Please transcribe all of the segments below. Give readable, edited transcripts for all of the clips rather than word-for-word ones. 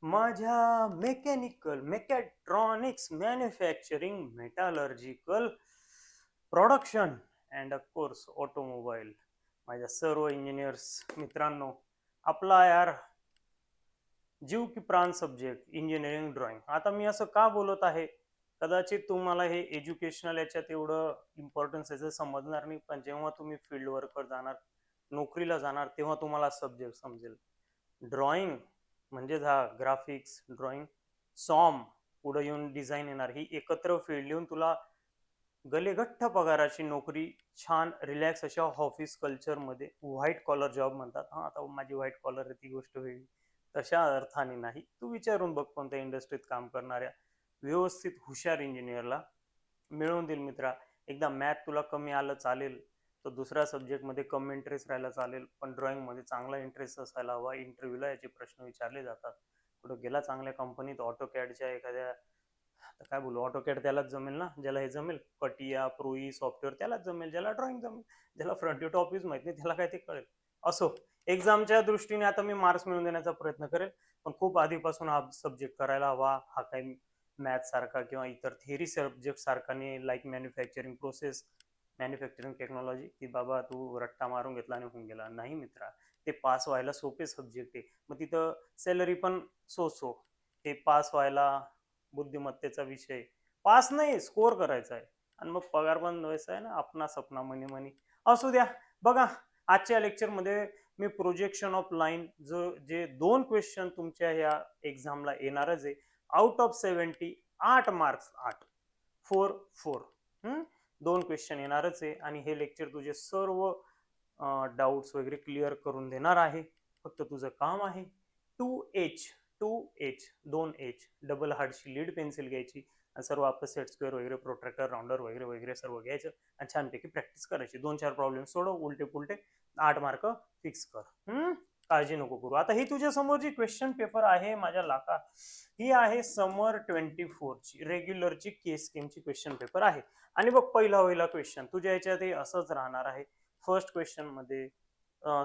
माझ्या mechanical, mechatronics, manufacturing, metallurgical, production and of course automobile, माझ्या सर्व इंजिनियर्स मित्रांनो, आपला यार जीव की प्राण सब्जेक्ट इंजिनिअरिंग ड्रॉइंग. आता मी असं का बोलत आहे, कदाचित तुम्हाला हे एज्युकेशनल याच्यात एवढं इम्पॉर्टन्स याचं समजणार नाही, पण जेव्हा तुम्ही फील्ड वर्कवर जाणार, नोकरीला जाणार, तेव्हा तुम्हाला सब्जेक्ट समजेल. ड्रॉइंग म्हणजेच हा ग्राफिक्स ड्रॉइंग, सॉम, पुढे येऊन डिझाईन येणार, ही एकत्र फील्ड येऊन तुला गलेगठ्ठ पगाराची नोकरी, छान रिलॅक्स अशा ऑफिस कल्चरमध्ये, व्हाईट कॉलर जॉब म्हणतात. हा, आता माझी व्हाईट कॉलर आहे ती गोष्ट वेगळी, तशा अर्थाने नाही. तू विचारून बघ कोणत्या इंडस्ट्रीत काम करणाऱ्या व्यवस्थित हुशार इंजिनियरला, मिळवून देईल मित्रा. एकदा मॅथ तुला कमी आलं चालेल, तर दुसऱ्या सब्जेक्टमध्ये कमी इंटरेस्ट राहायला चालेल, पण ड्रॉइंगमध्ये चांगला इंटरेस्ट असायला हवा. इंटरव्ह्यूला याचे प्रश्न विचारले जातात. कुठं गेला चांगल्या कंपनीत, ऑटो कॅडच्या एखाद्या, आता काय बोलू, ऑटो कॅड त्यालाच जमेल ना ज्याला हे जमेल, पटिया प्रोई सॉफ्टवेअर त्यालाच जमेल ज्याला ड्रॉइंग जमेल. ज्याला फ्रंट टू ऑफिस माहित नाही त्याला काय ते कळेल. असो, एक्झामच्या दृष्टीने आता मी मार्क्स मिळवून देण्याचा प्रयत्न करेल, पण खूप आधीपासून हा सब्जेक्ट करायला हवा. हा काही मॅथ सारखा किंवा इतर थेअरी सब्जेक्ट सारखा नाही, like manufacturing process, manufacturing technology, की बाबा तू रट्टा मारून घेतला आणि होऊन गेला. नाही मित्रा, ते पास व्हायला सोपे सब्जेक्ट आहे. मग तिथं सॅलरी पण सो ते पास व्हायला बुद्धिमत्तेचा विषय, पास नाही स्कोर करायचा आहे. आणि मग पगार पण व्हायचा आहे ना, आपला सपना मनी मनी. असू द्या. बघा, आजच्या लेक्चरमध्ये मी प्रोजेक्शन ऑफ लाईन, जो जे 2 क्वेश्चन तुमच्या ह्या एक्झामला येणारच आहे, आउट ऑफ 70 8 मार्क्स, 8 4 4, 2 क्वेश्चन येणारच आहे. आणि हे लेक्चर तुझे सर्व डाऊट्स वगैरे क्लिअर करून देणार आहे. फक्त तुझं काम आहे 2H, 2H, 2H double हार्डची lead pencil घ्यायची आणि सर्व आपलं सेट स्क्वेअर वगैरे, प्रोट्रॅक्टर, राऊंडर वगैरे वगैरे सर्व घ्यायचं आणि छानपैकी प्रॅक्टिस करायची. 2-4 प्रॉब्लेम सोडव, उलटे पुलटे, 8 मार्क फिक्स कर. काळजी नको करू. आता ही तुझ्या समोर जी क्वेश्चन पेपर आहे माझ्या लाका, ही आहे समर 24ची रेग्युलरची केस स्कीमची क्वेश्चन पेपर आहे. आणि बघ, पहिला क्वेश्चन तुझ्या याच्यात असंच राहणार आहे. फर्स्ट क्वेश्चन मध्ये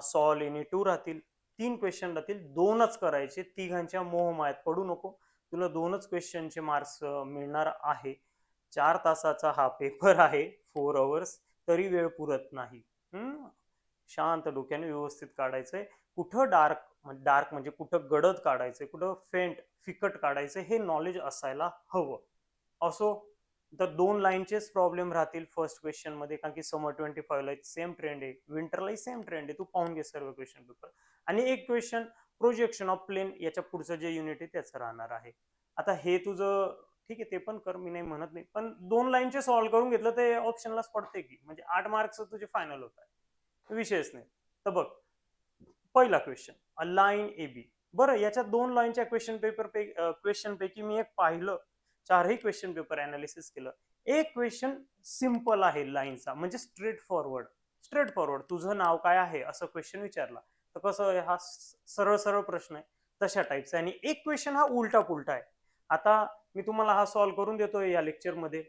सॉल एनी 2 राहतील, 3 क्वेश्चन राहतील, 2च करायचे. तिघांच्या मोहमायात पडू नको. तुला 2च क्वेश्चनचे मार्क्स मिळणार आहे. 4 तासाचा हा पेपर आहे, 4 hours, तरी वेळ पुरत नाही. शांत डोक्याने व्यवस्थित काढायचंय. कुठं डार्क, डार्क म्हणजे कुठं गडद काढायचंय, कुठं फेंट फिकट काढायचंय, हे नॉलेज असायला हवं. असो, तर 2 लाईनचेच प्रॉब्लेम राहतील फर्स्ट क्वेश्चन मध्ये, कारण की समर 25ला सेम ट्रेंड आहे, विंटरलाही सेम ट्रेंड आहे. तू पाहून घे सर्व क्वेश्चन पेपर. आणि एक क्वेश्चन प्रोजेक्शन ऑफ प्लेन, याच्या पुढचं जे युनिट आहे त्याचं राहणार आहे. आता हे तुझं ठीक आहे, ते पण कर, मी नाही म्हणत नाही, पण 2 लाईनचे सॉल्व्ह करून घेतलं ते ऑप्शनलाच पडते की, म्हणजे 8 मार्क्स तुझे फायनल होत आहे, विषयच नाही. तर बघ, पहिला क्वेश्चन, अ लाईन ए बी. बरं, याच्या 2 लाईनच्या क्वेश्चन पैकी मी एक पाहिलं, 4ही क्वेश्चन पेपर अनालिसिस केलं. एक क्वेश्चन सिम्पल आहे लाईनचा, म्हणजे स्ट्रेट फॉरवर्ड. स्ट्रेट फॉरवर्ड, तुझं नाव काय आहे असं क्वेश्चन विचारला, तर कसं आहे, हा सरळ सरळ प्रश्न आहे, तशा टाईपचा. आणि एक क्वेश्चन हा उलटा पुलटा आहे. आता मी तुम्हाला हा सॉल्व्ह करून देतोय या लेक्चरमध्ये,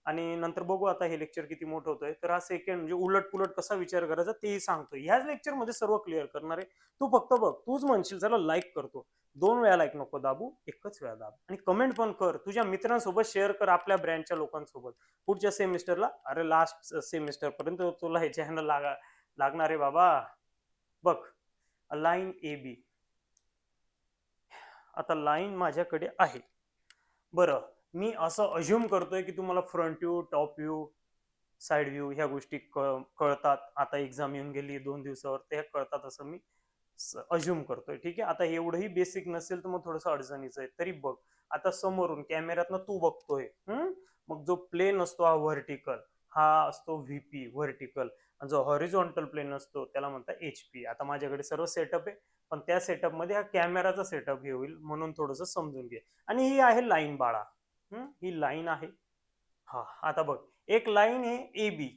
आणि नंतर बघू आता हे लेक्चर किती मोठं होतंय, तर हा सेकंड म्हणजे उलट पुलट कसा विचार करायचा तेही सांगतोय. ह्याच लेक्चरमध्ये सर्व क्लिअर करणार आहे. तू फक्त बघ, तूच म्हणशील चला लाईक करतो, 2 वेळा लाईक नको दाबू, एकच वेळा दाब. आणि कमेंट पण कर, तुझ्या मित्रांसोबत शेअर कर, आपल्या ब्रँडच्या लोकांसोबत. पुढच्या सेमिस्टरला, अरे लास्ट सेमिस्टर पर्यंत तुला हे चॅनल लागणार आहे बाबा. बघ, लाईन ए बी. आता लाईन माझ्याकडे आहे. बरं, मी असं अज्युम करतोय की तुम्हाला front view, top view, side view ह्या गोष्टी कळतात. आता एक्झाम येऊन गेली 2 दिवसावर, ते कळतात असं मी अज्युम करतोय. ठीक आहे, आता एवढंही बेसिक नसेल तर मग थोडंसं अडचणीचं आहे. तरी बघ, आता समोरून कॅमेऱ्यातनं तू बघतोय, मग जो प्लेन असतो हा व्हर्टिकल, हा असतो व्हीपी व्हर्टिकल, आणि जो हॉरिझॉन्टल प्लेन असतो त्याला म्हणतात एचपी. आता माझ्याकडे सर्व सेटअप आहे, पण त्या सेटअप मध्ये हा कॅमेराचा सेटअप हे होईल, म्हणून थोडंसं समजून घे. आणि ही आहे लाईन बाळा, ही लाईन आहे. हा, आता बघ, एक लाईन आहे ए बी.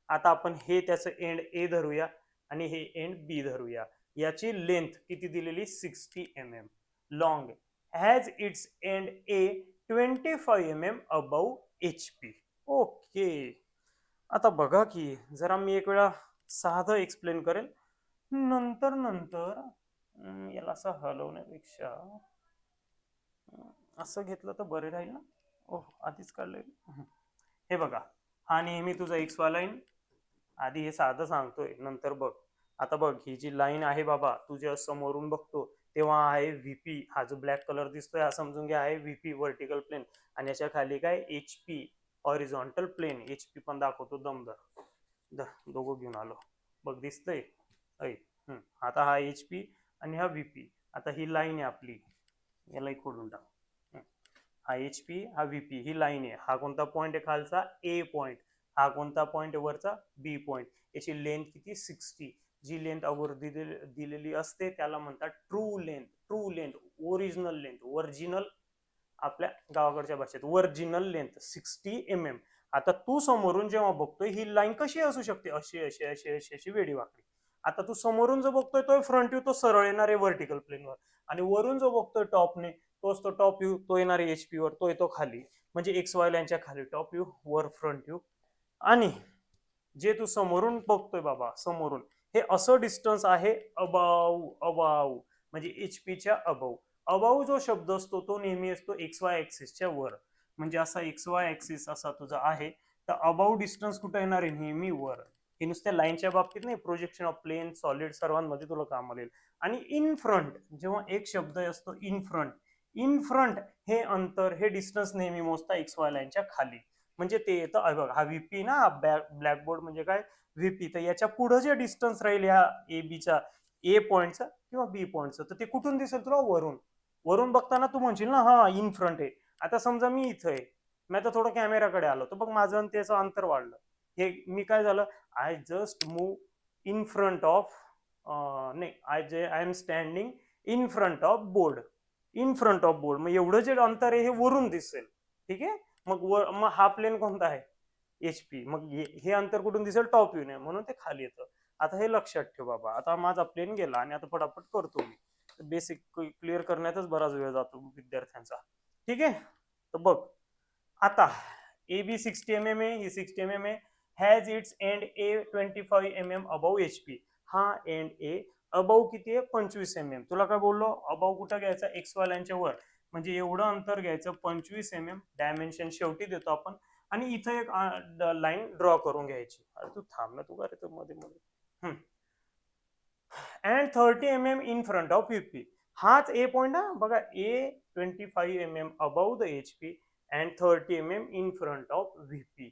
आता आपण हे त्याचं एंड ए धरूया आणि हे एंड बी धरूया. याची लेंथ किती दिलेली, 60 mm long, has its end A 25 mm above H P. Okay. आता बघा की, जरा मी एक वेळा साधं एक्सप्लेन करेल, नंतर नंतर याला असं हलवण्यापेक्षा असं घेतलं तर बरे राहील ना. ओह, आधीच काढलंय. हे बघा, हा नेहमी तुझा एक्स वाय लाईन. आधी हे साधं सांगतोय, नंतर बघ. आता बघ, ही जी लाईन आहे बाबा, तुझ्या समोरून बघतो तेव्हा आहे व्हीपी. हा जो ब्लॅक कलर दिसतोय हा समजून घ्या आहे व्हीपी, व्हर्टिकल प्लेन. आणि याच्या खाली काय, H P, horizontal plane. H P पण दाखवतो, दमदर दोघं घेऊन आलो. बघ दिसतंय ऐ. आता हा एच पी आणि हा व्हीपी. आता ही लाईन आहे आपली, याला खोडून टाक. हा एच पी, हा व्हीपी, ही लाईन आहे. हा कोणता पॉईंट आहे खालचा, ए पॉईंट. हा कोणता पॉईंट आहे वरचा, बी पॉईंट. याची लेंथ किती, 60. जी लेंथ अगोदर दिलेली असते त्याला म्हणतात true length. True length, original length, original, आपल्या गावाकडच्या भाषेत ओरिजिनल लेंथ 60 mm. आता तू समोरून जेव्हा बघतोय ही लाईन कशी असू शकते, अशी अशी अशी अशी अशी वेडी वाकडी. आता तू समोरून जो बघतोय तो फ्रंट व्ह्यू, तो सरळ येणार आहे व्हर्टिकल प्लेनवर. आणि वरून जो बघतोय टॉपने, तोच तो टॉप व्ह्यू, तो येणार आहे एचपी वर, तो येतो खाली. म्हणजे एक्स वाय लाईनच्या खाली टॉप व्ह्यू, वर फ्रंट व्ह्यू. आणि जे तू समोरून बघतोय बाबा, समोरून हे असं डिस्टन्स आहे अबाव. अबाव म्हणजे एचपीच्या अबाव. अबाव जो शब्द असतो तो नेहमी असतो एक्स वाय ऍक्सिसच्या वर. म्हणजे असा एक्स वाय ऍक्सिस असा तुझा आहे, तर अबाव डिस्टन्स कुठे येणार आहे, नेहमी वर. हे नुसत्या लाईनच्या बाबतीत नाही, प्रोजेक्शन ऑफ प्लेन, सॉलिड, सर्वांमध्ये तुला काम येईल. आणि इन फ्रंट, जेव्हा एक शब्द असतो इन फ्रंट, इन फ्रंट हे अंतर, हे डिस्टन्स नेहमी मोजता एक्स वाय लाईनच्या खाली. म्हणजे ते येतं बघा, हा व्हीपी ना, ब्लॅकबोर्ड म्हणजे काय, व्हीपी. तर याच्या पुढे जे डिस्टन्स राहील ह्या ए बीचा, ए पॉईंटचा किंवा बी पॉईंटचं, तर ते कुठून दिसेल तुला, वरून. वरून बघताना तू म्हणशील ना हा इन फ्रंट आहे. आता समजा मी इथं आहे, मी आता थोडं कॅमेराकडे आलो, तर बघ माझं आणि त्याचं अंतर वाढलं. हे मी काय झालं, I just move in front of, नाही, I am standing in front of board. In front of board, मग एवढं जे अंतर आहे हे वरून दिसेल. ठीक आहे. मग हा प्लेन कोणता आहे, एचपी. मग हे अंतर कुठून दिसेल, टॉप व्ह्यूने, म्हणून ते खाली येतं. आता हे लक्षात ठेव बाबा. आता माझा प्लेन गेला आणि आता पटापट करतो मी. बेसिक क्लिअर करण्यातच बराच वेळ जातो विद्यार्थ्यांचा. ठीक आहे. तर बघ आता, ए बी 60 mm आहे, ही 60 mm आहे. Has its end A 25 mm above H P. हा एंड ए अबव किती आहे, 25 mm. तुला काय बोललो, अबव कुठं घ्यायचा, एक्स वाय लाईनच्या वर. म्हणजे एवढं अंतर घ्यायचं, 25 mm. डायमेन्शन शेवटी देतो आपण. आणि इथं एक लाईन ड्रॉ करून घ्यायची. अरे तू थांब ना, तू काय रे मध्ये मध्ये. And 30 mm in front of VP. हाच ए पॉइंट ना बघा, ए 25 mm above the H P and 30 mm in front of VP.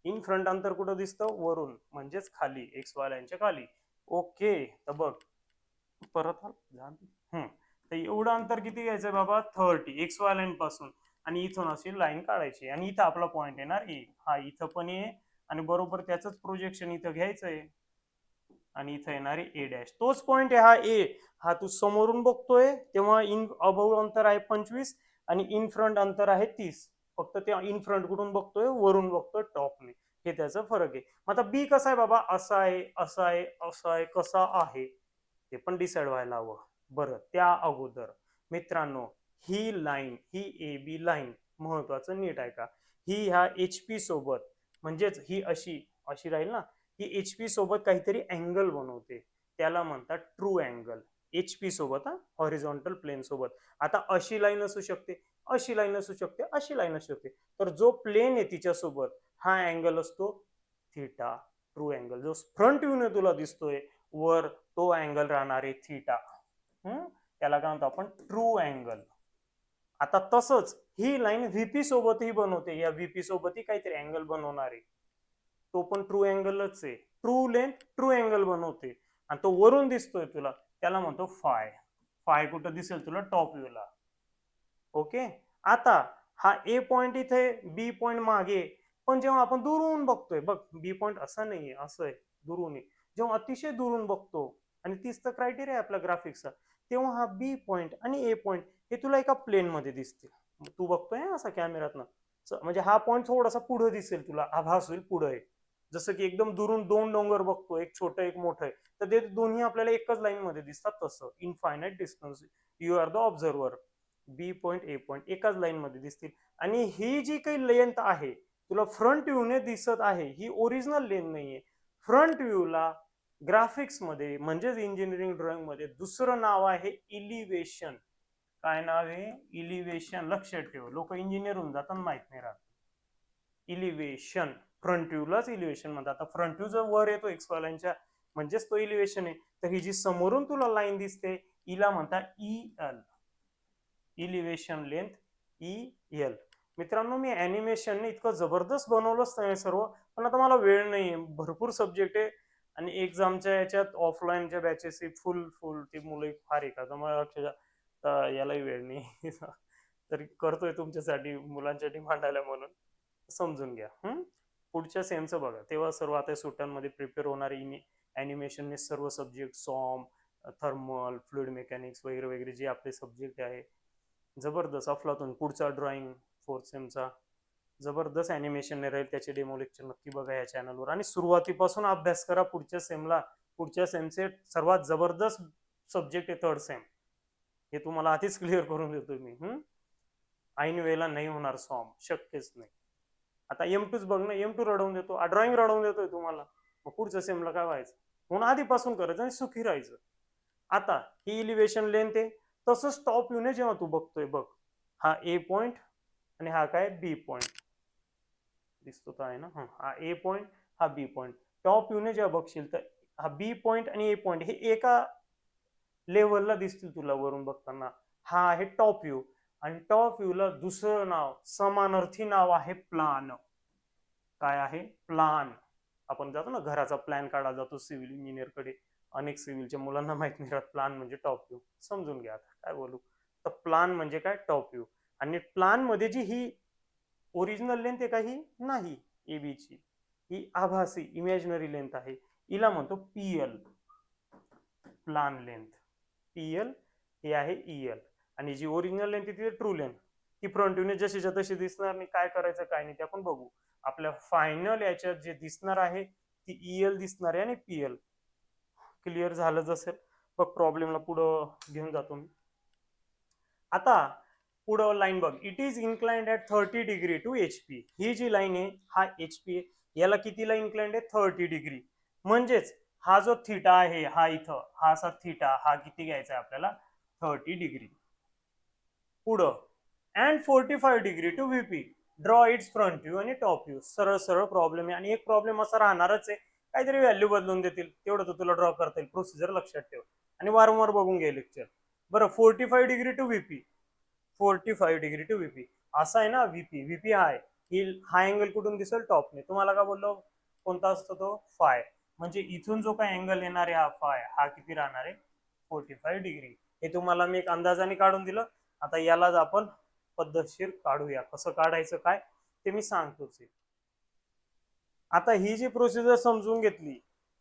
In front अंतर कुठं दिसतं, वरून, म्हणजेच खाली, एक्स वाय लाईनच्या खाली. ओके. तर बघ परत तर एवढं अंतर किती घ्यायचं बाबा, 30 एक्स वाय लाईन पासून. आणि इथून अशी लाईन काढायची आणि इथं आपला पॉइंट येणार ए. हा इथं पण ए, आणि बरोबर त्याच प्रोजेक्शन इथं घ्यायचंय आणि इथं येणार ए डॅश. तोच पॉइंट आहे हा ए. हा तू समोरून बघतोय तेव्हा इन अबव अंतर आहे 25 आणि इन फ्रंट अंतर आहे 30. फक्त ते इन फ्रंट कुठून बघतोय, वरून बघतोय टॉपने. हे त्याचा फरक आहे. मग आता बी कसा आहे बाबा, असा आहे, असा आहे, असा आहे, कसा आहे ते पण डिसाइड व्हायला हवं. बरं, त्या अगोदर मित्रांनो, ही line, he A B line, महत्वाचं नीट आहे का, ही ह्या एच पी सोबत, म्हणजेच ही अशी अशी राहील ना, ही एच पी सोबत काहीतरी अँगल बनवते, त्याला म्हणतात ट्रू अँगल. एच पी सोबत, हा हॉरिझॉन्टल प्लेन सोबत. आता अशी लाईन असू शकते, अशी लाईन असू शकते, अशी लाईन असू शकते. तर जो प्लेन आहे तिच्या सोबत, हा अँगल असतो थीटा, ट्रू अँगल. जो फ्रंट व्ह्यूने तुला दिसतोय वर, तो अँगल राहणार आहे थीटा. त्याला काय म्हणतो आपण, ट्रू अँगल. आता तसंच ही लाईन व्हीपी सोबतही बनवते, या व्हीपी सोबतही काहीतरी अँगल बनवणार आहे, तो पण ट्रू अँगलच आहे. ट्रू लेंथ ट्रू अँगल बनवते. आणि तो वरून दिसतोय तुला, त्याला म्हणतो फाय. फाय कुठं दिसेल तुला, टॉप व्ह्यूला. ओके. आता हा ए पॉइंट इथे, बी पॉइंट मागे. पण जेव्हा आपण दुरून बघतोय, बघ बी पॉइंट असा नाहीये, असं आहे, दुरून आहे. जेव्हा अतिशय दुरून बघतो, आणि तीच तर क्रायटेरिया आहे आपल्या ग्राफिक्सचा, तेव्हा हा बी पॉइंट आणि ए पॉइंट हे तुला एका प्लेन मध्ये दिसतील. तू बघतोय असा कॅमेरातनं, म्हणजे हा पॉइंट थोडासा पुढे दिसेल तुला, आभास होईल पुढे आहे. जसं की एकदम दुरून दोन डोंगर बघतो, एक छोटं एक मोठं आहे, तर ते दोन्ही आपल्याला एकच लाईन मध्ये दिसतात. तसं infinite distance, you are the observer. B point A point एकाच लाईन मध्ये दिसतील. आणि ही जी काही लेंथ आहे तुला फ्रंट व्ह्यूने दिसत आहे, ही ओरिजिनल लेंथ नाहीये. फ्रंट व्ह्यूला ग्राफिक्स मध्ये, म्हणजेच इंजिनिअरिंग ड्रॉइंग मध्ये, दुसरं नाव आहे इलिव्हेशन. काय नाव आहे? इलिव्हेशन. लक्षात ठेव, लोक इंजिनियर होऊन जातात माहित नाही राहत. इलिव्हेशन, फ्रंट व्ह्यूलाच इलिव्हेशन म्हणतात. आता फ्रंट व्ह्यू जर वर येतो एक्सवाय लाईनच्या म्हणजेच तो इलिव्हेशन आहे. तर ही जी समोरून तुला लाईन दिसते हिला म्हणतात EL, इलिव्हेशन लेंथ, EL. मित्रांनो, मी ॲनिमेशन इतकं जबरदस्त बनवलंच नाही सर्व, पण आता मला वेळ नाही, भरपूर सब्जेक्ट आहे आणि एक्झामच्या याच्यात ऑफलाईनच्या बॅचेस फुल फुल ती मुलं फार आहे का, मला अक्षरशः यालाही वेळ नाही. तरी करतोय तुमच्यासाठी, मुलांसाठी मांडायला म्हणून समजून घ्या. पुढच्या सेमचं बघा, तेव्हा सर्व आता सुट्ट्यांमध्ये प्रिपेअर होणारे ॲनिमेशनने सर्व सब्जेक्ट, सॉम, थर्मल, फ्लुइड मेकॅनिक्स वगैरे वगैरे जे आपले सब्जेक्ट आहे, जबरदस्त. अफलातून पुढचा ड्रॉइंग फोर्थ सेमचा जबरदस्त ॲनिमेशन राहील, त्याचे डेमो लेक्चर नक्की बघा या चॅनलवर आणि सुरुवातीपासून अभ्यास करा पुढच्या सेमला. पुढच्या सेमचे सर्वात जबरदस्त सब्जेक्ट आहे थर्ड सेम, हे तुम्हाला आधीच क्लिअर करून देतो मी. ऐन वेळेला नाही होणार सॉम, शक्यच नाही. आता M2च बघ ना, M2 रडवून देतो, ड्रॉइंग रडवून देतोय तुम्हाला, मग पुढच्या सेमला काय व्हायचं? म्हणून आधीपासून करायचं आणि सुखी राहायचं. आता ही इलिव्हेशन लेंथ आहे, तसंच टॉप व्ह्यूने जेव्हा तू बघतोय बघ, हा A पॉइंट आणि हा काय B पॉइंट दिसतो तर आहे ना, हा A पॉइंट, हा B पॉइंट. टॉप व्ह्यूने जेव्हा बघशील तर हा B पॉइंट आणि A पॉइंट हे एका लेवलला दिसतील तुला वरून बघताना. हा आहे टॉप व्ह्यू आणि टॉप व्ह्यूला दुसरं नाव, समानार्थी नाव आहे प्लान. काय आहे? प्लान. आपण जातो ना घराचा प्लॅन काढा जातो सिव्हिल इंजिनियर कडे, अनेक सिव्हिलच्या मुलांना माहित नाही राहत प्लान म्हणजे टॉप व्ह्यू. समजून घ्या आता काय बोलू. तर प्लान म्हणजे काय? Top view. आणि प्लान मध्ये जी ही ओरिजिनल लेंथ आहे काही नाही एबीची, ही आभासी इमॅजिनरी लेंथ आहे, हिला म्हणतो PL, प्लान लेंथ. PL हे आहे EL. आणि जी ओरिजिनल लेंथ ती ट्रू लेंथ, ती फ्रंट व्ह्यूने जशीच्या तशी दिसणार नाही. काय करायचं काय नाही ते आपण बघू. आपल्या फायनल याच्यात जे दिसणार आहे ती EL दिसणार आहे आणि PL. क्लिअर झालं असेल बघ, प्रॉब्लेमला पुढं घेऊन जातो मी. आता पुढं लाईन बघ, it is inclined at 30 degree to HP. ही जी लाईन आहे हा HP आहे, याला कितीला इन्क्लाइंड आहे? 30 डिग्री. म्हणजेच हा जो थिटा आहे, हा इथं हा असा थिटा, हा किती घ्यायचा आहे आपल्याला? 30 डिग्री. पुढं and 45 degree to VP. Draw its front view आणि टॉप व्ह्यू. सरळ सरळ प्रॉब्लेम आहे आणि एक प्रॉब्लेम असा राहणारच आहे, काहीतरी व्हॅल्यू बदलून देतील, तेवढं तर तुला ड्रॉ करता येईल. प्रोसिजर लक्षात ठेव आणि वारंवार बघून घे लेक्चर. बरं, 45 degree to VP, 45 degree to VP असा आहे ना. VP हा आहे, ही हा अँगल कुठून दिसेल? टॉपने. तुम्हाला का बोललो कोणता असतो तो? फाय. म्हणजे इथून जो काय अँगल येणार आहे हा फाय, हा किती राहणार आहे? 45 डिग्री. हे तुम्हाला मी एक अंदाजाने काढून दिलं. आता यालाच आपण पद्धतशीर काढूया. कसं काढायचं काय ते मी सांगतोच. आता ही जी प्रोसिजर समजून घेतली,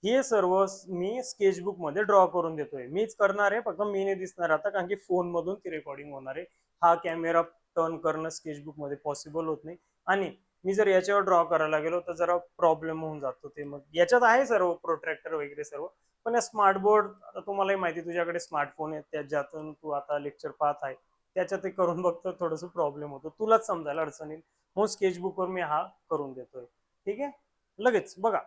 हे सर्व मी स्केचबुक मध्ये ड्रॉ करून देतोय. मीच करणार आहे, फक्त मी नाही दिसणार आता, कारण की फोन मधून ती रेकॉर्डिंग होणार आहे. हा कॅमेरा टर्न करणं स्केचबुक मध्ये पॉसिबल होत नाही आणि मी जर याच्यावर ड्रॉ करायला गेलो तर जरा प्रॉब्लेम होऊन जातो. ते मग याच्यात आहे सर्व प्रोट्रॅक्टर वगैरे सर्व, पण या स्मार्ट बोर्ड, आता तुम्हालाही माहिती, तुझ्याकडे स्मार्टफोन आहे त्याच्यातून तू आता लेक्चर पाहत आहे, त्याच्यात ते करून बघतो, थोडस प्रॉब्लेम होतो, तुलाच समजायला अडचण येईल. मग स्केचबुकवर मी हा करून देतोय. ठीक आहे, लगेच बघा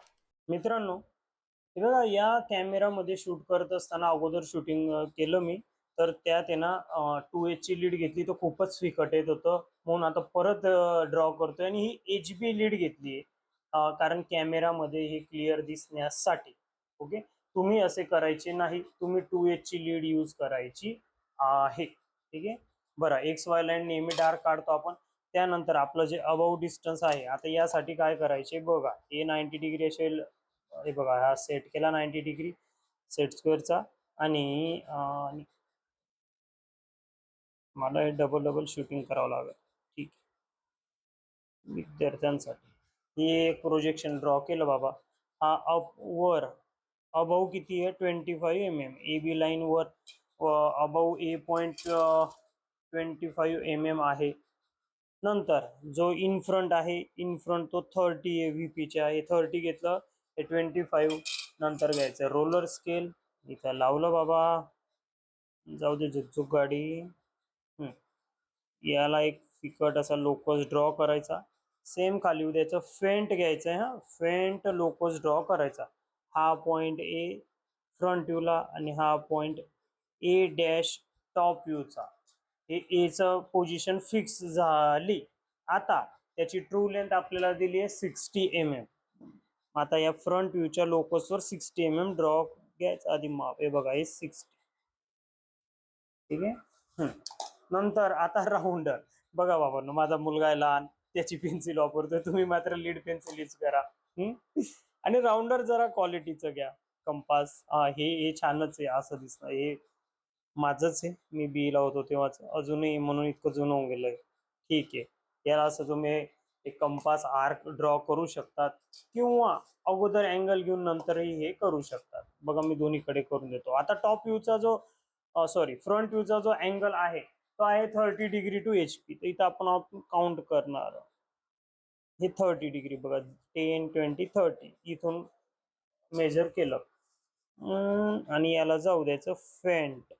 मित्रांनो. हे बघा, या कॅमेरामध्ये शूट करत असताना अगोदर शूटिंग केलं मी, तर त्यात आहे ना 2H ची लीड घेतली तर खूपच फिकट येत होतं, म्हणून आता परत ड्रॉ करतोय आणि ही HB लीड घेतली आहे, कारण कॅमेरामध्ये हे क्लिअर दिसण्यासाठी. ओके, तुम्ही असे करायचे नाही, तुम्ही 2H ची लीड यूज करायची आहे. ठीक आहे. बरं, XY लाईन नेहमी डार्क काढतो आपण. त्यानंतर आपलं जे अबाउ डिस्टन्स आहे, आता यासाठी काय करायचे बघा, हे 90 डिग्री असेल. हे बघा, हा सेट केला 90 डिग्री सेट स्क्वेअरचा आणि मला हे डबल डबल शूटिंग करावं लागेल. ठीक, विद्यार्थ्यांसाठी हे एक प्रोजेक्शन ड्रॉ केलं बाबा. हा अप वर अबाऊ किती आहे? 25 mm. AB लाईन वर अबाऊ A पॉइंट 25 mm आहे. नंतर जो इन फ्रंट आहे, इन फ्रंट तो 30 आहे, VPचे आहे, 30 घेतलं, हे 25. नंतर घ्यायचं रोलर स्केल, इथं लावलं बाबा, जाऊ दे झुकझुक गाडी. याला एक फिकट असा लोकस ड्रॉ करायचा. सेम खाली उद्याचं फेंट घ्यायचं आहे, हा फेंट लोकस ड्रॉ करायचा. हा पॉइंट A फ्रंट व्ह्यूला आणि हा पॉइंट A डॅश टॉप व्ह्यूचा. हे एचं पोझिशन फिक्स झाली. आता त्याची ट्रू लेंथ आपल्याला दिली आहे 60 mm. आता या फ्रंट व्ह्यूच्या लोकसवर 60 mm ड्रॉ घ्यायचं आधी माप. हे बघा हे 60. ठीक आहे. नंतर आता राऊंडर. बघा बाबा, माझा मुलगा आहे लहान, त्याची पेन्सिल वापरतोय, तुम्ही मात्र लीड पेन्सिल यूज करा. आणि राऊंडर जरा क्वालिटीचं घ्या. कंपास हे छानच आहे असं दिसतं. हे माझंच आहे, मी बी ला होतो तेव्हाच, अजूनही म्हणून इतकं जुनं होऊन गेलंय. ठीक आहे. याला असं तुम्ही एक कंपास आर्क ड्रॉ करू शकतात किंवा अगोदर अँगल घेऊन नंतरही हे करू शकतात. बघा मी दोन्हीकडे करून देतो. आता टॉप व्ह्यूचा जो फ्रंट व्ह्यूचा जो अँगल आहे तो आहे 30 डिग्री टू HP. तर इथं आपण काउंट करणार. हे 30 डिग्री बघा, 10 20 30 इथून मेजर केलं. आणि याला जाऊ द्यायचं फ्रंट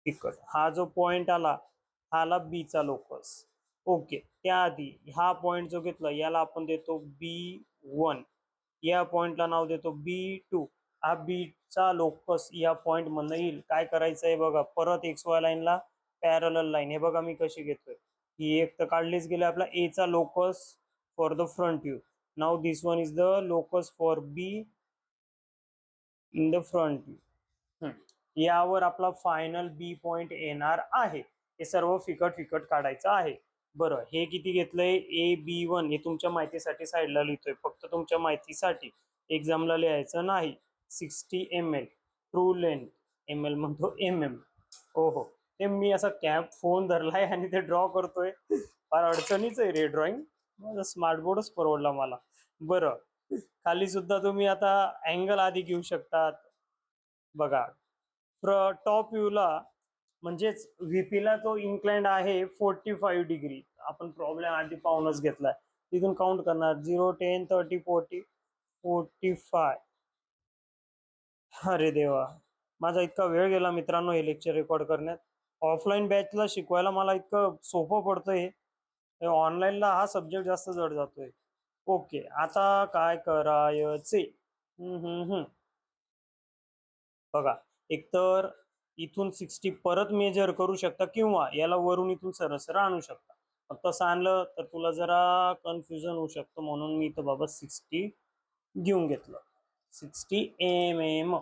तिकट. हा जो पॉइंट आला बीचा लोकस. ओके. त्याआधी हा पॉइंट जो घेतला याला आपण देतो B1. या पॉइंटला नाव देतो B2. हा बीचा लोकस या पॉइंट मधनं येईल. काय करायचं आहे बघा, परत XY लाईनला पॅरलल लाईन. हे बघा मी कशी घेतोय. ही एक तर काढलीच गेली. आपला एचा locus for the front view. Now this one is the locus for B in the front view. यावर आपला फायनल बी पॉइंट येणार आहे. हे सर्व फिकट काढायचं आहे. बरं, हे किती घेतलंय AB1. हे तुमच्या माहितीसाठी साईडला लिहितोय, फक्त तुमच्या माहितीसाठी, एक्झामला लिहायचं नाही. 60 ml ट्रू लेंथ. ml म्हणतो mm. हो, ते मी असा कॅप फोन धरलाय आणि ते ड्रॉ करतोय. फार अडचणीच आहे रे ड्रॉइंग. माझा स्मार्ट बोर्डच परवडला मला. बरं, खाली सुद्धा तुम्ही आता अँगल आधी घेऊ शकतात. बघा टॉप व्ह्यूला म्हणजेच व्हीपीला तो इन्क्लाइंड आहे 45 डिग्री. आपण प्रॉब्लेम आधी पाहूनच घेतलाय. तिथून काउंट करणार 0 10 30 40 45. अरे देवा, माझा इतका वेळ गेला मित्रांनो हे लेक्चर रेकॉर्ड करण्यात. ऑफलाईन बॅचला शिकवायला मला इतकं सोपं पडतंय, ऑनलाईनला हा सब्जेक्ट जास्त जड जातोय. ओके, आता काय करायचे. बघा, एकतर इथून 60 परत मेजर करू शकता किंवा याला वरून इथून सरसर आणू शकता. तसं आणलं तर तुला जरा कन्फ्युजन होऊ शकतं, म्हणून मी इथं बाबा 60 घेऊन घेतलं. 60 mm.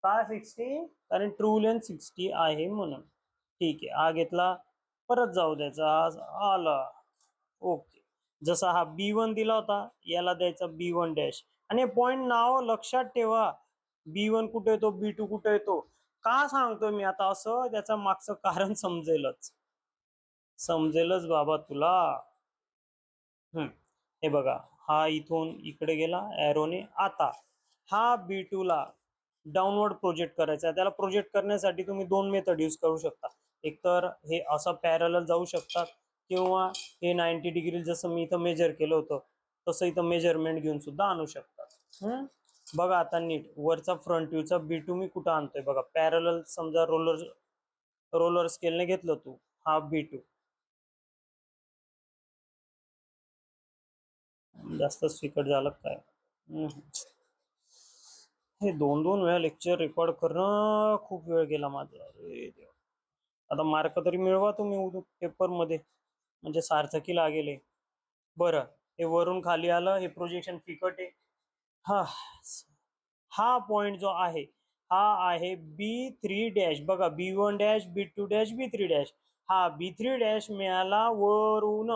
का 60? कारण ट्रू लेंथ 60 आहे म्हणून. ठीक आहे, हा घेतला, परत जाऊ द्यायचा, आला. ओके. जसा हा B1 दिला होता याला द्यायचा B1 डॅश. आणि पॉइंट नाव लक्षात ठेवा, B1 कुठे येतो, B2 कुठे येतो. का सांगतोय मी आता असं, त्याचं मागचं कारण समजेलच बाबा तुला. हे बघा, हा इथून इकडे गेला एरोने. आता हा B2 ला डाऊनवर्ड प्रोजेक्ट करायचा आहे. त्याला प्रोजेक्ट करण्यासाठी तुम्ही दोन मेथड यूज करू शकता. एक तर हे असं पॅरलल जाऊ शकतात किंवा हे 90 डिग्री जसं मी इथं मेजर केलं होतं तसं इथं मेजरमेंट घेऊन सुद्धा आणू शकतात. बघा आता नीट, वरचा फ्रंट व्ह्यूचा B2 मी कुठं आणतोय बघा. पॅरलल समजा रोलर स्केलने घेतलं तू, हा B2. जास्त फिकट झालं काय. हे दोन वेळा लेक्चर रेकॉर्ड करणं खूप वेळ गेला माझा. अरे देवा. आता मार्क तरी मिळवा तुम्ही पेपर मध्ये, म्हणजे सार्थकी लागेल. बरं, हे वरून खाली आलं, हे प्रोजेक्शन फिकट आहे. हा पॉइंट जो आहे हा आहे B3 डॅश. बघा, B1 dash, B2 dash, B3 dash. हा B3 डॅश मिळाला वरून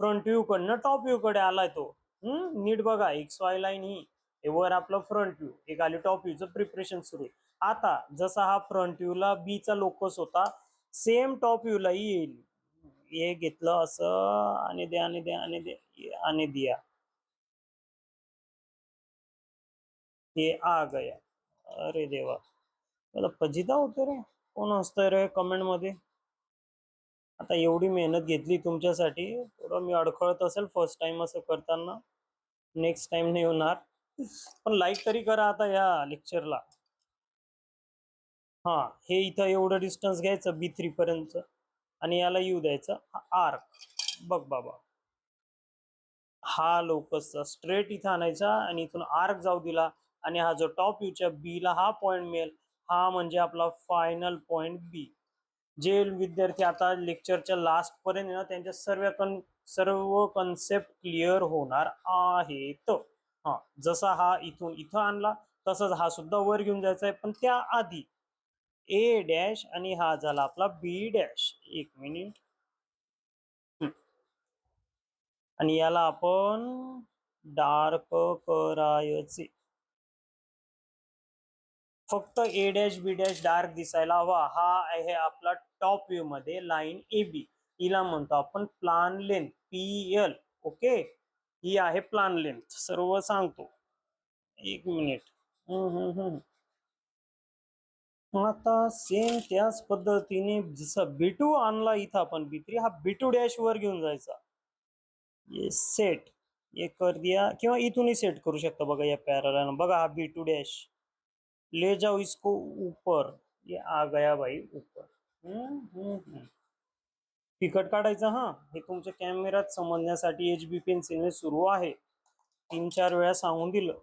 फ्रंट व्ह्यू कडनं टॉप व्ह्यू कडे आलाय तो. नीट बघा, XY लाईन ही वर आपलं फ्रंट व्ह्यू, एक आली टॉप व्ह्यूचं प्रिपरेशन सुरू आहे. आता जसा हा फ्रंट व्ह्यूला बीचा लोकस होता, सेम टॉप व्ह्यूला येईल. हे घेतलं असं आणि द्या आणि द्या आणि द्या आणि द्या. हे आ गया. अरे देवा, मला फजिता होतो रे. कोण हसतंय रे कमेंट मध्ये. आता एवढी मेहनत घेतली तुमच्यासाठी, थोडं मी अडखळत असेल फर्स्ट टाइम असं करताना. नेक्स्ट टाइम नाही होणार. पण लाईक तरी करा आता या लेक्चरला. हा, हे इथं एवढं डिस्टन्स घ्यायचं B3 पर्यंत आणि याला येऊ द्यायचं आर्क. बघ बाबा, हा लोकसचा स्ट्रेट इथं आणायचा आणि इथून आर्क जाऊ दिला आणि हा जो टॉप व्ह्यूच्या B ला हा पॉइंट मिळेल, हा म्हणजे आपला फायनल पॉइंट बी. जे विद्यार्थी आता लेक्चरच्या लास्ट पर्यंत ना त्यांच्या सर्व कन्सेप्ट क्लिअर होणार आहेत. हा, जसा हा इथून इथं आणला तसंच हा सुद्धा वर घेऊन जायचा आहे, पण त्या आधी ए डॅश आणि हा झाला आपला बी डॅश. एक मिनिट. आणि याला आपण डार्क करायचे. फक्त A dash B dash dark दिसायला हवा. हा आहे आपला टॉप व्ह्यू मध्ये लाईन ए बी. हिला म्हणतो आपण plan length P L. Okay, ही आहे प्लान लेंथ. सर्व सांगतो. एक मिनिट. आता सेम त्याच पद्धतीने जसं B2 आणला इथं आपण B3, हा B2 डॅश वर घेऊन जायचा. ये सेट ये कर दिया, किंवा इथूनही सेट करू शकता. बघा या पॅरलल बघा, हा B2 डॅश ले जाओ इसको ऊपर. ये आ गया भाई ऊपर. तिकट काढायचं. हा, हे तुमच्या कॅमेऱ्यात समजण्यासाठी HB पेन्सिलने सुरू आहे. 3-4 वेळा सांगून दिलं.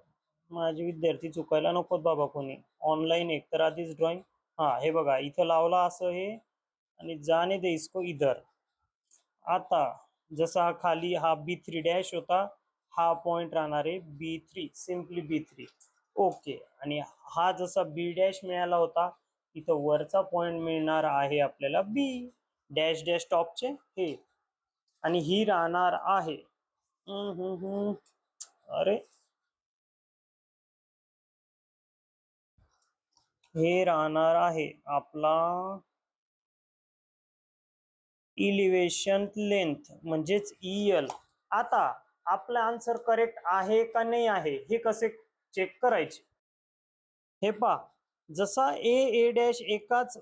माझे विद्यार्थी चुकायला नकोत बाबा कोणी. ऑनलाईन एक तर आधीच ड्रॉइंग. हा, हे बघा इथं लावला असं हे, आणि जाने दे इसको इधर. आता जसा खाली हा B3 डॅश होता, हा पॉइंट राहणार आहे B3, सिम्पली B3. ओके, आणि हा जसा B डॅश मिळाला होता, इथं वरचा पॉइंट मिळणार आहे आपल्याला B डॅश डॅश टॉपचे हे, आणि ही राहणार आहे अरे हे राहणार आहे आपला इलिव्हेशन लेंथ म्हणजेच EL. आता आपला आन्सर करेक्ट आहे का नाही आहे हे कसे चेक करायचे? हे पहा, जसा ए डॅश एकाच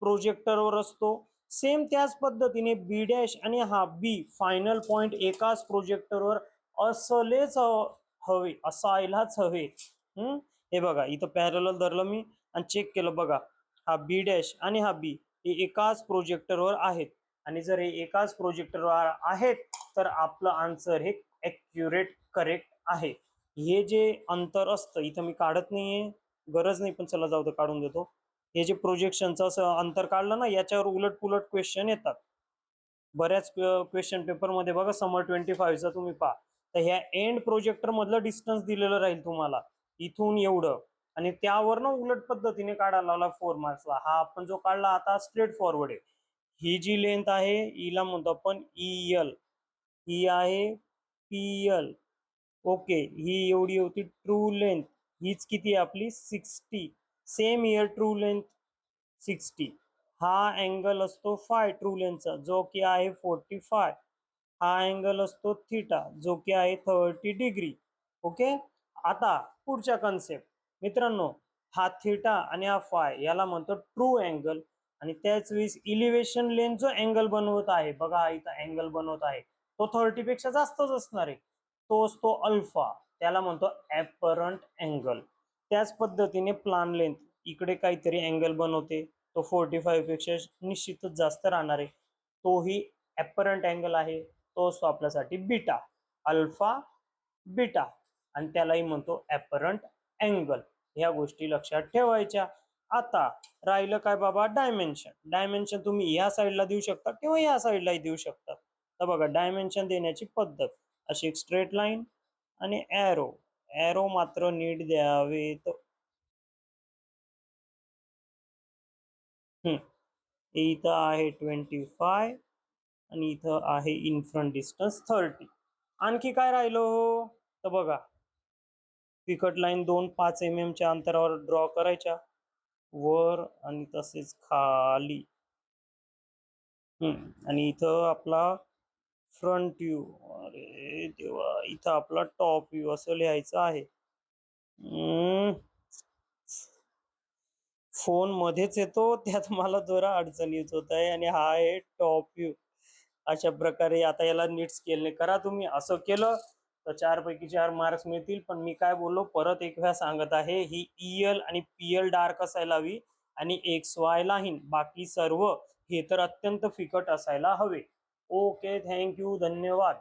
प्रोजेक्टरवर असतो, सेम त्याच पद्धतीने बी डॅश आणि हा बी फायनल पॉइंट एकाच प्रोजेक्टरवर असलेच हवे, असायलाच हवे. हे बघा इथं पॅरलल धरलं मी आणि चेक केलं. बघा, हा बी डॅश आणि हा बी हे एकाच प्रोजेक्टरवर आहेत, आणि जर हे एकाच प्रोजेक्टरवर आहेत तर आपलं आन्सर हे ॲक्युरेट करेक्ट आहे. हे जे अंतर असतं इथं मी काढत नाहीये, गरज नाही, पण चला जाऊ दे काढून देतो. हे जे प्रोजेक्शनचं असं अंतर काढलं ना, याच्यावर उलट पुलट क्वेश्चन येतात बऱ्याच क्वेश्चन पेपर मध्ये. बघा समर 25 चा तुम्ही पहा, तर ह्या एंड प्रोजेक्टर मधलं डिस्टन्स दिलेलं राहील तुम्हाला इथून एवढं, आणि त्यावर ना उलट पद्धतीने काढायला लावला 4 मार्क्सला. हा आपण जो काढला आता स्ट्रेट फॉरवर्ड आहे. ही जी लेंथ आहे हिला म्हणतो आपण EL, ही आहे PL. ओके, ही एवढी होती ट्रू लेंथ. हीच किती आपली 60. Same year true length 60. हा अँगल असतो फाय ट्रू लेंथचा, जो की आहे 45. हा अँगल असतो थिटा, जो की आहे 30 डिग्री. ओके, आता पुढच्या कन्सेप्ट मित्रांनो, हा थिटा आणि हा फाय याला म्हणतो ट्रू अँगल, आणि त्याच वेळेस इलिव्हेशन लेंथ जो अँगल बनवत आहे, बघा इथं अँगल बनवत आहे, तो 30 पेक्षा जास्तच असणार आहे, तो असतो अल्फा, त्याला म्हणतो ॲपरंट अँगल. त्याच पद्धतीने प्लान लेंथ इकडे काहीतरी अँगल बनवते, तो 45 पेक्षा निश्चितच जास्त राहणार आहे, तोही ॲपरंट अँगल आहे, तो असतो आपल्यासाठी बीटा, अल्फा बीटा, आणि त्यालाही म्हणतो ॲपरंट अँगल. ह्या गोष्टी लक्षात ठेवायच्या. आता राहिलं काय बाबा, डायमेन्शन. डायमेन्शन तुम्ही या साईडला देऊ शकता किंवा या साईडलाही देऊ शकता. तर बघा डायमेन्शन देण्याची पद्धत अशी, एक स्ट्रेट लाईन आणि एरो. एरो मात्र नीट द्यावेत. इथं आहे 25 आणि इथं आहे इन फ्रंट डिस्टन्स 30. आणखी काय राहिलं हो, तर बघा पिकट लाईन 5 mm च्या अंतरावर ड्रॉ करायच्या, वर आणि तसेच खाली. आणि इथं आपला फ्रंट व्ह्यू, अरे देवा, इथं आपला टॉप व्ह्यू असं लिहायचं आहे. फोन मध्येच येतो, त्यात मला जरा अडचण येत होत आहे, आणि हा आहे टॉप व्ह्यू. अशा प्रकारे आता याला नीट स्केलने करा तुम्ही. असं केलं तर 4 पैकी 4 मार्क्स मिळतील. पण मी काय बोललो परत एक वेळा सांगत आहे, ही EL आणि PL डार्क असायला हवी, आणि XY लाईन बाकी सर्व हे तर अत्यंत फिकट असायला हवे. ओके, थँक्यू, धन्यवाद.